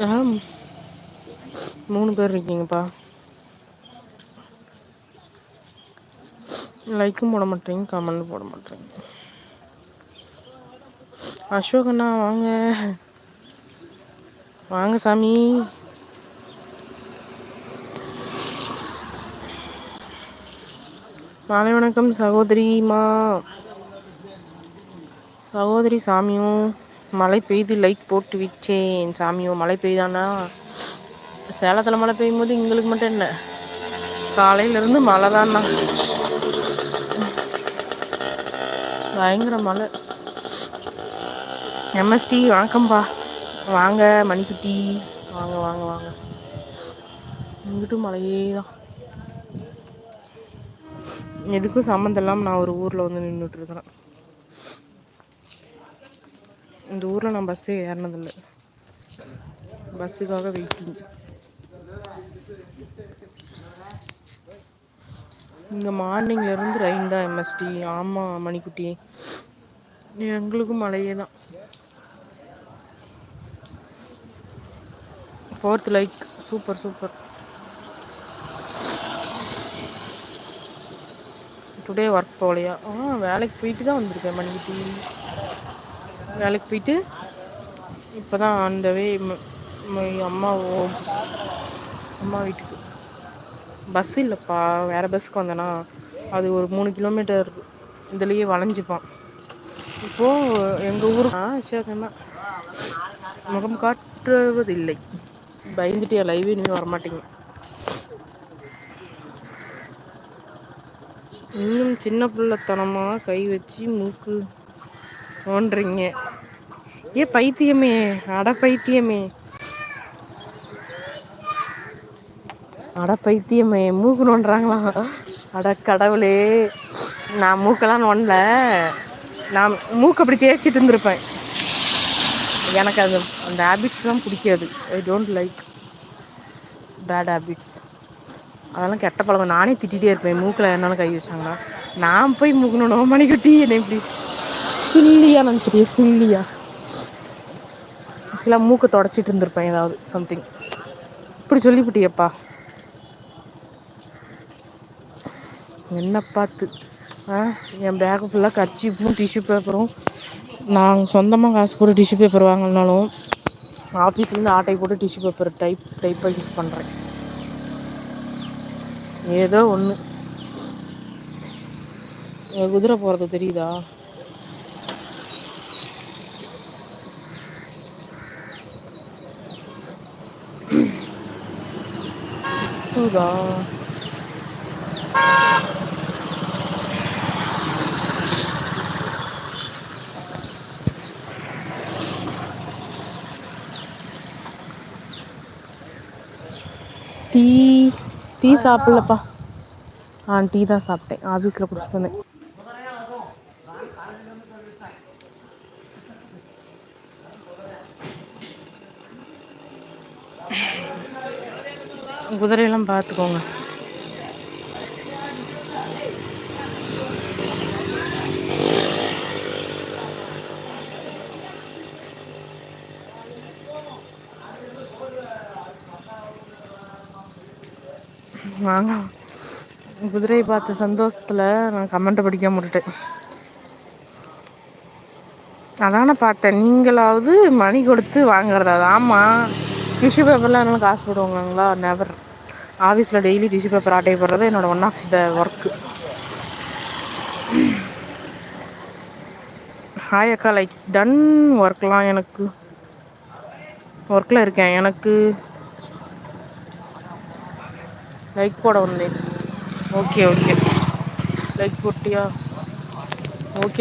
ஆ 3 பேர் இருக்கீங்கப்பா. லைக்கும் போட மாட்றீங்க, கமெண்ட் போட மாட்றீங்க. அசோக் அண்ணா வாங்க வாங்க சாமி. மாலை வணக்கம் சகோதரிமா. சகோதரி சாமியும் மழை பெய்து லைக் போட்டு விச்சேன். சாமியும் மழை பெய்தானா? சேலத்தில் மழை பெய்யும் போது எங்களுக்கு மட்டும் என்ன, காலையிலேருந்து மழை தான்னா, பயங்கர மழை. எம்எஸ்டி வணக்கம்பா. வாங்க மணிக்குட்டி, வாங்க வாங்க வாங்க. இங்கிட்டும் மழையே தான். எதுக்கும் சம்மந்தம் இல்லாமல் நான் ஒரு ஊரில் வந்து நின்றுட்டுருக்குறேன். இந்த ஊரில் நான் பஸ்ஸே ஏறினதில்லை, பஸ்ஸுக்காக வெயிட்டிங். இங்கே மார்னிங்லேருந்து ரெயின் தான் எம்எஸ்டி. ஆமாம் மணிக்குட்டி, எங்களுக்கும் மழையே தான். 4th like. Super super. Today work போகலையா? வேலைக்கு போயிட்டு தான் வந்திருக்கேன் மணிக்குட்டி. வேலைக்கு போயிட்டு இப்போ தான் அந்த அம்மா வீட்டுக்கு. பஸ் இல்லைப்பா, வேறு பஸ்ஸுக்கு வந்தேன்னா அது ஒரு 3 கிலோமீட்டர் இதுலேயே வளைஞ்சிப்பான். இப்போது எங்கள் ஊருக்கு சேகன்னா முகம் காட்டுவதில்லை. பயந்துட்டு லைவ் இனிமேல் வரமாட்டேங்க. இன்னும் சின்ன பிள்ளைத்தனமாக கை வச்சு மூக்கு நோண்டுறீங்க. பைத்தியமே, அட பைத்தியமே, அட பைத்தியமே, மூக்கு நோண்டுறாங்களா? அட கடவுளே, நான் மூக்கெல்லாம் நோண்டல, நான் மூக்கு அப்படி தேய்ச்சிட்டு இருந்திருப்பேன். எனக்கு அது அந்த ஹேபிட்ஸ்லாம் பிடிக்காது. I don't like bad habits. அதெல்லாம் கெட்ட பழக்கம். நானே திட்டிகிட்டே இருப்பேன் மூக்கில் என்னாலும் கை வச்சாங்கன்னா. நான் போய் மூக்கு நோண்டுவோம் மணிக்குட்டி, என்னை இப்படி சில்லியா நினச்சிட்டே, சில்லியா ஆக்சுவலாக மூக்கை தொடச்சிட்டு இருந்திருப்பேன் ஏதாவது சம்திங். இப்படி சொல்லிவிட்டியப்பா என்ன பார்த்து. என் பேக்கு ஃபுல்லாக கர்ச்சீப்பும் டிஷ்யூ பேப்பரும். நான் சொந்தமாக காசு போட்டு டிஷ்யூ பேப்பர் வாங்கினாலும் ஆஃபீஸ்லேருந்து ஆட்டை போட்டு டிஷ்யூ பேப்பர் டைப்பாக யூஸ் பண்ணுறேன். ஏதோ ஒன்று. குதிரை போகிறது தெரியுதா? போதா? டீ சாப்பிடலப்பா. டீ தான் சாப்பிட்டேன், ஆஃபீஸில் குடிச்சிட்டு வந்தேன். குதிரையெல்லாம் பார்த்துக்கோங்க. வாங்க. குதிரையை பார்த்த சந்தோஷத்தில் நான் கமெண்ட்டை படிக்காம விட்டுட்டேன். அதானே பார்த்தேன். நீங்களாவது மணி கொடுத்து வாங்குறதா? ஆமாம், டிஷ்யூ பேப்பர்லாம் என்னால் காசு போடுவாங்களா? நெவர். ஆஃபீஸில் டெய்லி டிஷ்யூ பேப்பர் ஆட்டை போடுறது என்னோடய one of the work. Hi அக்கா, லைக் டன் ஒர்க்லாம். எனக்கு ஒர்க்கில் இருக்கேன். எனக்கு லைக் போட வந்தேன். ஓகே ஓகே, லைக் போட்டியா? ஓகே.